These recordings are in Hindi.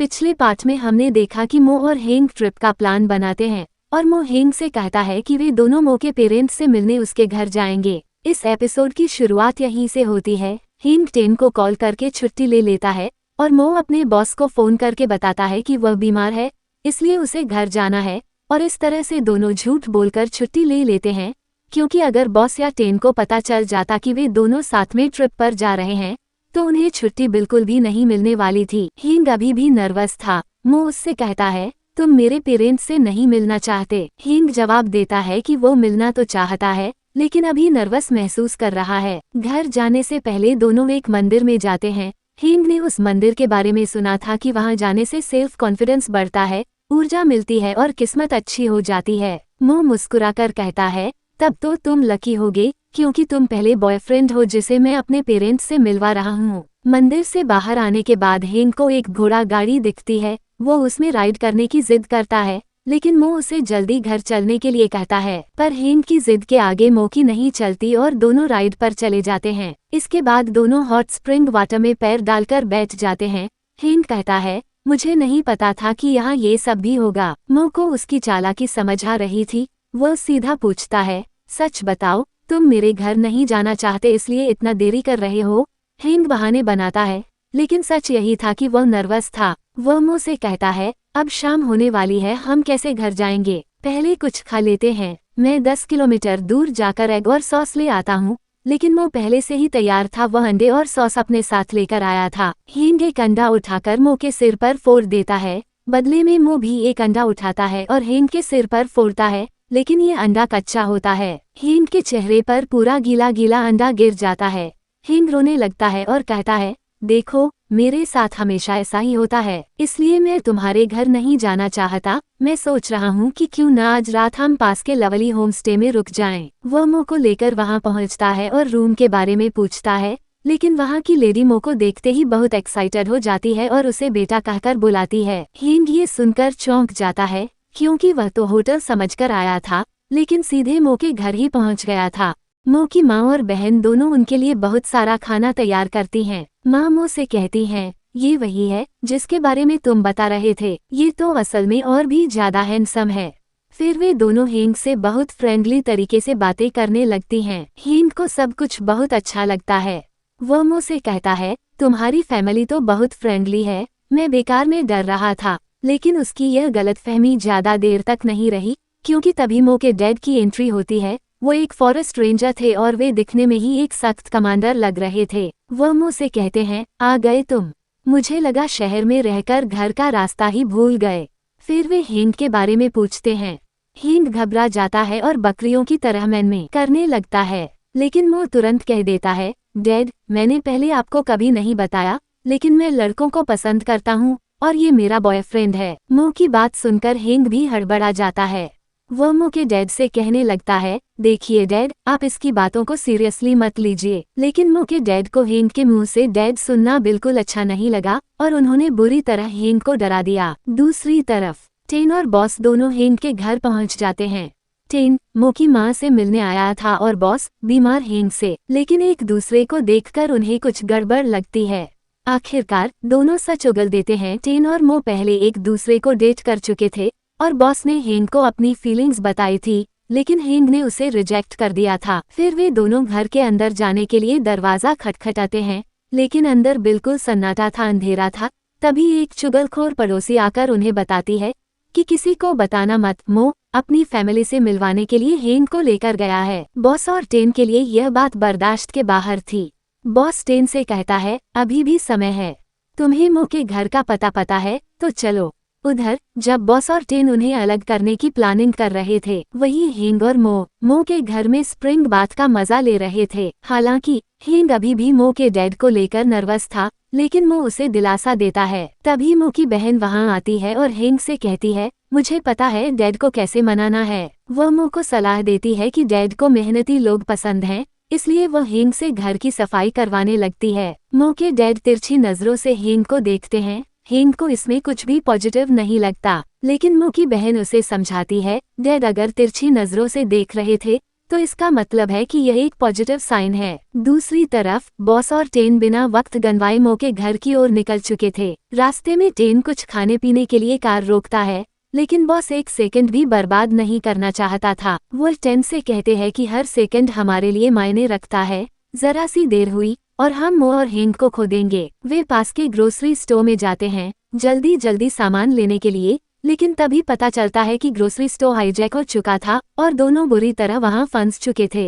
पिछले पार्ट में हमने देखा कि मो और हेंग ट्रिप का प्लान बनाते हैं और मो हेंग से कहता है कि वे दोनों मो के पेरेंट्स से मिलने उसके घर जाएंगे। इस एपिसोड की शुरुआत यहीं से होती है। हेंग टेन को कॉल करके छुट्टी ले लेता है और मो अपने बॉस को फोन करके बताता है कि वह बीमार है, इसलिए उसे घर जाना है। और इस तरह से दोनों झूठ बोलकर छुट्टी ले लेते हैं, क्योंकि अगर बॉस या टेन को पता चल जाता कि वे दोनों साथ में ट्रिप पर जा रहे हैं तो उन्हें छुट्टी बिल्कुल भी नहीं मिलने वाली थी। हेंग अभी भी नर्वस था। मो उससे कहता है, तुम मेरे पेरेंट्स से नहीं मिलना चाहते? हेंग जवाब देता है कि वो मिलना तो चाहता है, लेकिन अभी नर्वस महसूस कर रहा है। घर जाने से पहले दोनों एक मंदिर में जाते हैं। हेंग ने उस मंदिर के बारे में सुना था कि वहां जाने से सेल्फ कॉन्फिडेंस बढ़ता है, ऊर्जा मिलती है और किस्मत अच्छी हो जाती है। मो मुस्कुराकर कहता है, तब तो तुम लकी होगे, क्योंकि तुम पहले बॉयफ्रेंड हो जिसे मैं अपने पेरेंट्स से मिलवा रहा हूँ। मंदिर से बाहर आने के बाद हेंग को एक घोड़ा गाड़ी दिखती है। वो उसमें राइड करने की जिद करता है, लेकिन मो उसे जल्दी घर चलने के लिए कहता है। पर हेंग की जिद के आगे मो की नहीं चलती और दोनों राइड पर चले जाते हैं। इसके बाद दोनों हॉट स्प्रिंग वाटर में पैर डालकर बैठ जाते हैं। हेंग कहता है, मुझे नहीं पता था कि यहाँ ये सब भी होगा। मो को उसकी चालाकी समझ आ रही थी। वह सीधा पूछता है, सच बताओ, तुम मेरे घर नहीं जाना चाहते इसलिए इतना देरी कर रहे हो? हेंग बहाने बनाता है, लेकिन सच यही था कि वह नर्वस था। वह मो से कहता है, अब शाम होने वाली है, हम कैसे घर जाएंगे? पहले कुछ खा लेते हैं। मैं 10 किलोमीटर दूर जाकर एग और सॉस ले आता हूँ। लेकिन मो पहले से ही तैयार था। वह अंडे और सॉस अपने साथ लेकर आया था। हेंग एक अंडा उठाकर मो के सिर पर फोड़ देता है। बदले में मो भी एक अंडा उठाता है और हेंग के सिर पर फोड़ता है, लेकिन ये अंडा कच्चा होता है। हेंग के चेहरे पर पूरा गीला गीला अंडा गिर जाता है। हेंग रोने लगता है और कहता है, देखो, मेरे साथ हमेशा ऐसा ही होता है, इसलिए मैं तुम्हारे घर नहीं जाना चाहता। मैं सोच रहा हूँ कि क्यों न आज रात हम पास के लवली होम स्टे में रुक जाएं। वह मो को लेकर वहाँ पहुँचता है और रूम के बारे में पूछता है, लेकिन वहाँ की लेडी मो को देखते ही बहुत एक्साइटेड हो जाती है और उसे बेटा कहकर बुलाती है। हेंग ये सुनकर चौंक जाता है, क्योंकि वह तो होटल समझकर आया था, लेकिन सीधे मो के घर ही पहुंच गया था। मो की माँ और बहन दोनों उनके लिए बहुत सारा खाना तैयार करती हैं। माँ मो से कहती हैं, ये वही है जिसके बारे में तुम बता रहे थे, ये तो असल में और भी ज्यादा हैंडसम है। फिर वे दोनों हेंग से बहुत फ्रेंडली तरीके से बातें करने लगती हैं। हेंग को सब कुछ बहुत अच्छा लगता है। वह मो से कहता है, तुम्हारी फैमिली तो बहुत फ्रेंडली है। मैं बेकार में डर रहा था। लेकिन उसकी यह गलतफहमी ज्यादा देर तक नहीं रही, क्योंकि तभी मो के डैड की एंट्री होती है। वो एक फॉरेस्ट रेंजर थे और वे दिखने में ही एक सख्त कमांडर लग रहे थे। वह मो से कहते हैं, आ गए तुम? मुझे लगा शहर में रहकर घर का रास्ता ही भूल गए। फिर वे हेंग के बारे में पूछते हैं। हेंग घबरा जाता है और बकरियों की तरह मैन करने लगता है, लेकिन मो तुरंत कह देता है, डैड, मैंने पहले आपको कभी नहीं बताया, लेकिन मैं लड़कों को पसंद करता हूँ और ये मेरा बॉयफ्रेंड है। मो की बात सुनकर हेंग भी हड़बड़ा जाता है। वह मो के डैड से कहने लगता है, देखिए डैड, आप इसकी बातों को सीरियसली मत लीजिए। लेकिन मो के डैड को हेंग के मुंह से डैड सुनना बिल्कुल अच्छा नहीं लगा और उन्होंने बुरी तरह हेंग को डरा दिया। दूसरी तरफ टेन और बॉस दोनों हेंग के घर पहुंच जाते हैं। टेन मो की माँ से मिलने आया था और बॉस बीमार हेंग से, लेकिन एक दूसरे को देखकर उन्हें कुछ गड़बड़ लगती है। आखिरकार दोनों सच उगल देते हैं। टेन और मो पहले एक दूसरे को डेट कर चुके थे और बॉस ने हेंग को अपनी फीलिंग्स बताई थी, लेकिन हेंग ने उसे रिजेक्ट कर दिया था। फिर वे दोनों घर के अंदर जाने के लिए दरवाजा खटखटाते हैं, लेकिन अंदर बिल्कुल सन्नाटा था, अंधेरा था। तभी एक चुगलखोर पड़ोसी आकर उन्हें बताती है कि किसी को बताना मत, मो अपनी फैमिली से मिलवाने के लिए हेंग को लेकर गया है। बॉस और टेन के लिए यह बात बर्दाश्त के बाहर थी। बॉस टेन से कहता है, अभी भी समय है, तुम्हें मो के घर का पता है तो चलो। उधर जब बॉस और टेन उन्हें अलग करने की प्लानिंग कर रहे थे, वही हेंग और मो के घर में स्प्रिंग बाथ का मजा ले रहे थे। हालांकि हेंग अभी भी मो के डैड को लेकर नर्वस था, लेकिन मो उसे दिलासा देता है। तभी मो की बहन वहां आती है और हेंग से कहती है, मुझे पता है डैड को कैसे मनाना है। वह मो को सलाह देती है कि डैड को मेहनती लोग पसंद हैं, इसलिए वह हेंग से घर की सफाई करवाने लगती है। मो के डैड तिरछी नजरों से हेंग को देखते हैं। हेंग को इसमें कुछ भी पॉजिटिव नहीं लगता, लेकिन मो की बहन उसे समझाती है, डैड अगर तिरछी नजरों से देख रहे थे तो इसका मतलब है कि यह एक पॉजिटिव साइन है। दूसरी तरफ बॉस और टेन बिना वक्त गंवाए मो के घर की ओर निकल चुके थे। रास्ते में टेन कुछ खाने पीने के लिए कार रोकता है, लेकिन बॉस एक सेकंड भी बर्बाद नहीं करना चाहता था। वो टेन से कहते हैं कि हर सेकंड हमारे लिए मायने रखता है, जरा सी देर हुई और हम मो और हेंग को खो देंगे। वे पास के ग्रोसरी स्टोर में जाते हैं जल्दी जल्दी सामान लेने के लिए, लेकिन तभी पता चलता है कि ग्रोसरी स्टोर हाईजैक हो चुका था और दोनों बुरी तरह वहां फंस चुके थे।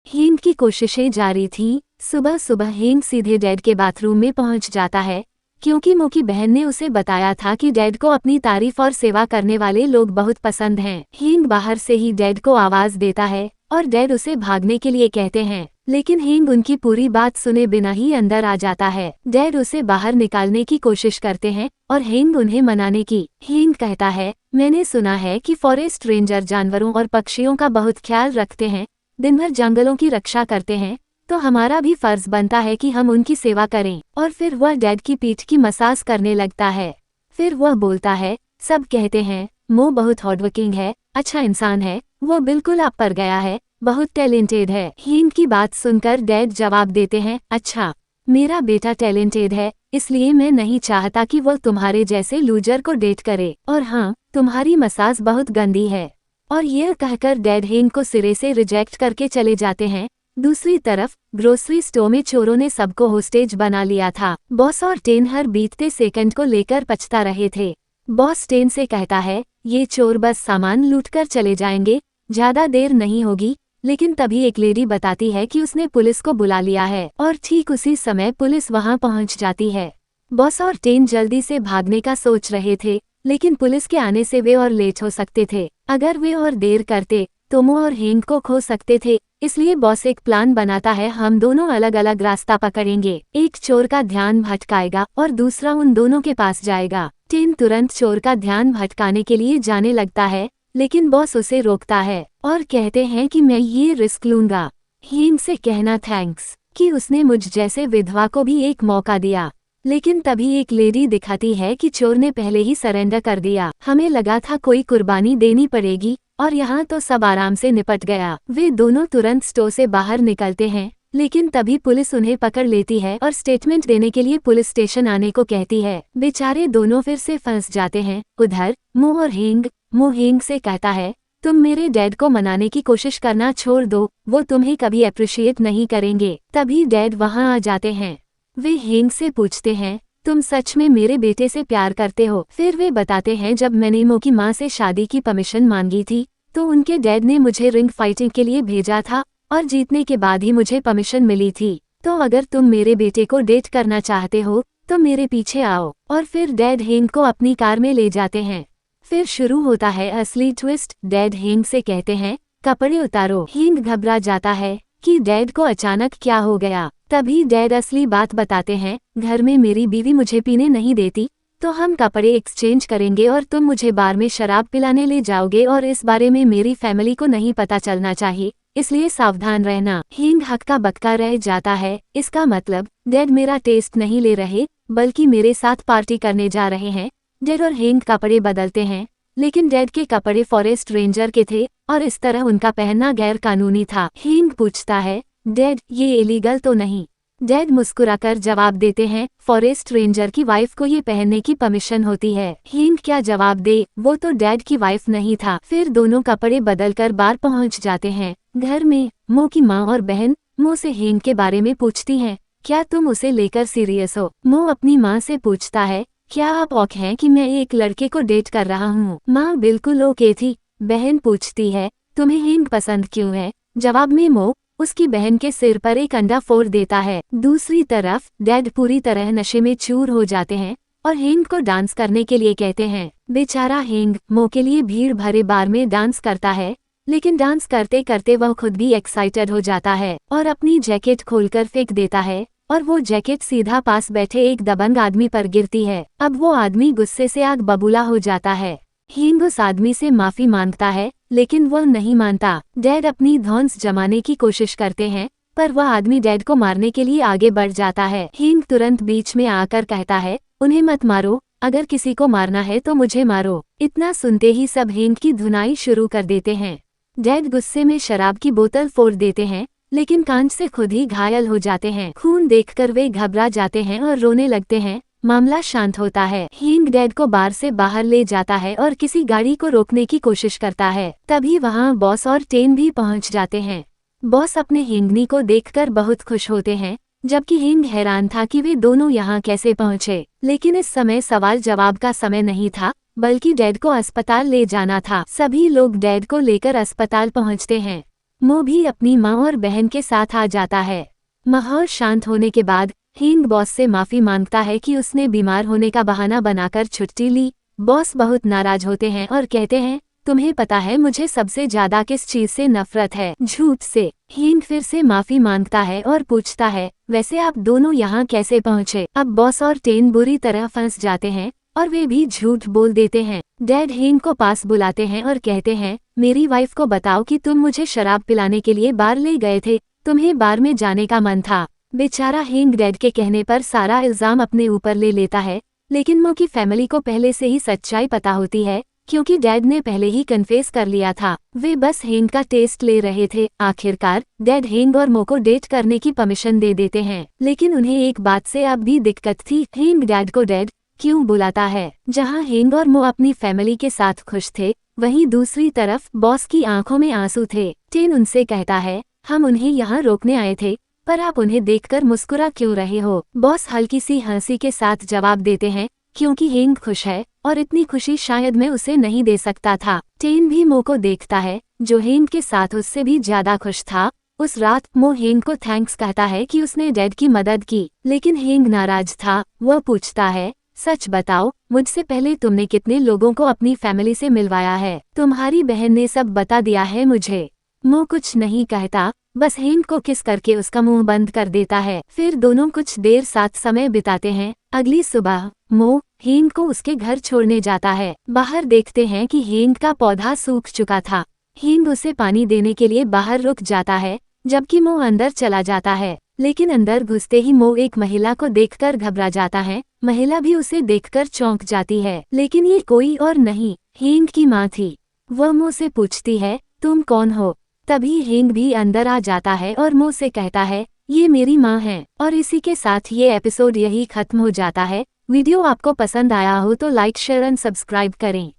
हेंग की कोशिशें जारी थी। सुबह सुबह हेंग सीधे डैड के बाथरूम में पहुंच जाता है, क्योंकि मो की बहन ने उसे बताया था कि डैड को अपनी तारीफ और सेवा करने वाले लोग बहुत पसंद हैं। हेंग बाहर से ही डैड को आवाज देता है और डैड उसे भागने के लिए कहते हैं, लेकिन हेंग उनकी पूरी बात सुने बिना ही अंदर आ जाता है। डैड उसे बाहर निकालने की कोशिश करते हैं और हेंग उन्हें मनाने की। हेंग कहता है, मैंने सुना है कि फॉरेस्ट रेंजर जानवरों और पक्षियों का बहुत ख्याल रखते हैं, दिन भर जंगलों की रक्षा करते हैं, तो हमारा भी फर्ज बनता है कि हम उनकी सेवा करें। और फिर वह डैड की पीठ की मसाज करने लगता है। फिर वह बोलता है, सब कहते हैं मो बहुत हार्डवर्किंग है, अच्छा इंसान है, वो बिल्कुल आप पर गया है, बहुत टैलेंटेड है। हेंग की बात सुनकर डैड जवाब देते हैं, अच्छा मेरा बेटा टैलेंटेड है, इसलिए मैं नहीं चाहता कि वो तुम्हारे जैसे लूजर को डेट करे, और हाँ तुम्हारी मसाज बहुत गंदी है। और यह कहकर डैड हेंग को सिरे से रिजेक्ट करके चले जाते हैं। दूसरी तरफ ग्रोसरी स्टोर में चोरों ने सबको होस्टेज बना लिया था। बॉस और टेन हर बीतते सेकंड को लेकर पछता रहे थे। बॉस टेन से कहता है, ये चोर बस सामान लूटकर चले जाएंगे, ज्यादा देर नहीं होगी। लेकिन तभी एक लेडी बताती है कि उसने पुलिस को बुला लिया है, और ठीक उसी समय पुलिस वहां पहुंच जाती है। बॉस और टेन जल्दी से भागने का सोच रहे थे, लेकिन पुलिस के आने से वे और लेट हो सकते थे। अगर वे और देर करते तो मो और हेंग को खो सकते थे। इसलिए बॉस एक प्लान बनाता है, हम दोनों अलग अलग रास्ता पकड़ेंगे। एक चोर का ध्यान भटकाएगा और दूसरा उन दोनों के पास जाएगा। टेन तुरंत चोर का ध्यान भटकाने के लिए जाने लगता है, लेकिन बॉस उसे रोकता है और कहते हैं कि मैं ये रिस्क लूंगा। हेंग से कहना थैंक्स कि उसने मुझ जैसे विधवा को भी एक मौका दिया। लेकिन तभी एक लेडी दिखाती है कि चोर ने पहले ही सरेंडर कर दिया। हमें लगा था कोई कुर्बानी देनी पड़ेगी, और यहाँ तो सब आराम से निपट गया। वे दोनों तुरंत स्टोर से बाहर निकलते हैं, लेकिन तभी पुलिस उन्हें पकड़ लेती है और स्टेटमेंट देने के लिए पुलिस स्टेशन आने को कहती है। बेचारे दोनों फिर से फंस जाते हैं। उधर मो और मो हेंग से कहता है, तुम मेरे डैड को मनाने की कोशिश करना छोड़ दो, वो तुम्हें कभी अप्रिशिएट नहीं करेंगे। तभी डैड वहाँ आ जाते हैं। वे हेंग से पूछते हैं, तुम सच में मेरे बेटे से प्यार करते हो? फिर वे बताते हैं, जब मैंने मो की माँ से शादी की परमिशन मांगी थी तो उनके डैड ने मुझे रिंग फाइटिंग के लिए भेजा था, और जीतने के बाद ही मुझे परमिशन मिली थी। तो अगर तुम मेरे बेटे को डेट करना चाहते हो तो मेरे पीछे आओ। और फिर डैड हेंग को अपनी कार में ले जाते हैं। फिर शुरू होता है असली ट्विस्ट। डैड हेंग से कहते हैं, कपड़े उतारो। हेंग घबरा जाता है कि डैड को अचानक क्या हो गया। तभी डैड असली बात बताते हैं, घर में मेरी बीवी मुझे पीने नहीं देती, तो हम कपड़े एक्सचेंज करेंगे और तुम मुझे बार में शराब पिलाने ले जाओगे, और इस बारे में मेरी फैमिली को नहीं पता चलना चाहिए, इसलिए सावधान रहना। हेंग हक्का बक्का रह जाता है। इसका मतलब डैड मेरा टेस्ट नहीं ले रहे, बल्कि मेरे साथ पार्टी करने जा रहे हैं। डैड और हेंग कपड़े बदलते हैं, लेकिन डैड के कपड़े फॉरेस्ट रेंजर के थे, और इस तरह उनका पहनना गैर कानूनी था। हेंग पूछता है, डैड ये इलीगल तो नहीं? डैड मुस्कुराकर जवाब देते हैं, फॉरेस्ट रेंजर की वाइफ को ये पहनने की परमिशन होती है। हेंग क्या जवाब दे, वो तो डैड की वाइफ नहीं था। फिर दोनों कपड़े बदलकर बार पहुंच जाते हैं। घर में मो की माँ और बहन मो से हेंग के बारे में पूछती हैं, क्या तुम उसे लेकर सीरियस हो? मो अपनी माँ से पूछता है, क्या आप औक हैं कि मैं एक लड़के को डेट कर रहा हूँ? माँ बिल्कुल ओके थी। बहन पूछती है, तुम्हें हेंग पसंद क्यों है? जवाब में मो उसकी बहन के सिर पर एक अंडा फोड़ देता है। दूसरी तरफ डैड पूरी तरह नशे में चूर हो जाते हैं और हेंग को डांस करने के लिए कहते हैं। बेचारा हेंग मो के लिए भीड़ भरे बार में डांस करता है, लेकिन डांस करते करते वह खुद भी एक्साइटेड हो जाता है और अपनी जैकेट खोलकर फेंक देता है, और वो जैकेट सीधा पास बैठे एक दबंग आदमी पर गिरती है। अब वो आदमी गुस्से से आग बबूला हो जाता है। हेंग उस आदमी से माफी मांगता है, लेकिन वह नहीं मानता। डैड अपनी धौंस जमाने की कोशिश करते हैं, पर वह आदमी डैड को मारने के लिए आगे बढ़ जाता है। हेंग तुरंत बीच में आकर कहता है, उन्हें मत मारो, अगर किसी को मारना है तो मुझे मारो। इतना सुनते ही सब हेंग की धुनाई शुरू कर देते हैं। डैड गुस्से में शराब की बोतल फोड़ देते हैं, लेकिन कांच से खुद ही घायल हो जाते हैं। खून देखकर वे घबरा जाते हैं और रोने लगते हैं। मामला शांत होता है। हेंग डैड को बार से बाहर ले जाता है और किसी गाड़ी को रोकने की कोशिश करता है। तभी वहाँ बॉस और टेन भी पहुँच जाते हैं। बॉस अपने हेंगनी को देखकर बहुत खुश होते हैं, जबकि हेंग हैरान था कि वे दोनों यहाँ कैसे पहुँचे। लेकिन इस समय सवाल जवाब का समय नहीं था, बल्कि डैड को अस्पताल ले जाना था। सभी लोग डैड को लेकर अस्पताल पहुँचते हैं। मो भी अपनी माँ और बहन के साथ आ जाता है। माहौल शांत होने के बाद हेंग बॉस से माफी मांगता है कि उसने बीमार होने का बहाना बनाकर छुट्टी ली। बॉस बहुत नाराज होते हैं और कहते हैं, तुम्हें पता है मुझे सबसे ज्यादा किस चीज से नफरत है? झूठ से। हेंग फिर से माफी मांगता है और पूछता है, वैसे आप दोनों यहाँ कैसे पहुँचे? अब बॉस और टेन बुरी तरह फंस जाते हैं और वे भी झूठ बोल देते हैं। डैड हेंग को पास बुलाते हैं और कहते हैं, मेरी वाइफ को बताओ कि तुम मुझे शराब पिलाने के लिए बार ले गए थे, तुम्हें बार में जाने का मन था। बेचारा हेंग डैड के कहने पर सारा इल्जाम अपने ऊपर ले लेता है, लेकिन मो की फैमिली को पहले से ही सच्चाई पता होती है, क्योंकि डैड ने पहले ही कन्फेस कर लिया था। वे बस हेंग का टेस्ट ले रहे थे। आखिरकार डैड हेंग और मो को डेट करने की परमिशन दे देते हैं, लेकिन उन्हें एक बात से अब भी दिक्कत थी। हेंग डैड को डैड क्यों बुलाता है? जहां हेंग और मो अपनी फैमिली के साथ खुश थे, वहीं दूसरी तरफ बॉस की आंखों में आंसू थे। टेन उनसे कहता है, हम उन्हें यहाँ रोकने आए थे, पर आप उन्हें देखकर मुस्कुरा क्यों रहे हो? बॉस हल्की सी हंसी के साथ जवाब देते हैं, क्योंकि हेंग खुश है और इतनी खुशी शायद मैं उसे नहीं दे सकता था। टेन भी मो को देखता है, जो हेंग के साथ उससे भी ज्यादा खुश था। उस रात मो हेंग को थैंक्स कहता है कि उसने डैड की मदद की, लेकिन हेंग नाराज था। वह पूछता है, सच बताओ, मुझसे पहले तुमने कितने लोगों को अपनी फैमिली से मिलवाया है? तुम्हारी बहन ने सब बता दिया है मुझे। मो कुछ नहीं कहता, बस हेंग को किस करके उसका मुंह बंद कर देता है। फिर दोनों कुछ देर साथ समय बिताते हैं। अगली सुबह मो हेंग को उसके घर छोड़ने जाता है। बाहर देखते हैं कि हेंग का पौधा सूख चुका था। हेंग उसे पानी देने के लिए बाहर रुक जाता है, जबकि मो अंदर चला जाता है। लेकिन अंदर घुसते ही मो एक महिला को देखकर घबरा जाता है। महिला भी उसे देखकर चौंक जाती है, लेकिन ये कोई और नहीं, हेंग की माँ थी। वह मो से पूछती है, तुम कौन हो? तभी हेंग भी अंदर आ जाता है और मो से कहता है, ये मेरी माँ है। और इसी के साथ ये एपिसोड यही खत्म हो जाता है। वीडियो आपको पसंद आया हो तो लाइक, शेयर एंड सब्सक्राइब करें।